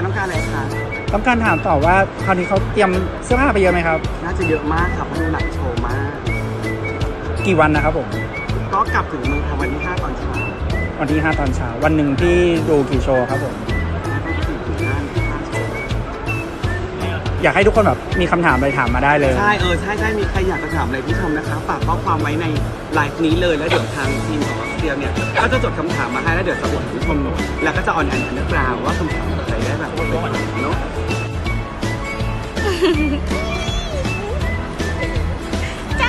อยต้องการอะไรคะต้องการถามต่อว่าคราวนี้เขาเตรียมเสื้อผ้าไปเยอะไหมครับน่าจะเยอะมากครับเพราะดูหนักโชว์มากกี่วันนะครับผมก็กลับถึงเมืองไทยวันที่5ตอนเช้าวันที่5ตอนเช้าวันหนึ่งที่ดูกี่โชว์ครับผมอยากให้ทุกคนแบบมีคำถามอะไรถามมาได้เลยใช่ใช่มีใครอยากจะถามอะไรพี่ชมนะคะฝากข้อความไว้ในไลฟ์นี้เลยแล้วเดี๋ยวทางทีมของออสเตรียเนี่ยก็จะจดคำถามมาให้แล้วเดี๋ยวจะอวดผู้ชมหนูแล้วก็จะออนแอร์เรื่องราวว่าคำถามอะไรได้แบบเนาะใจ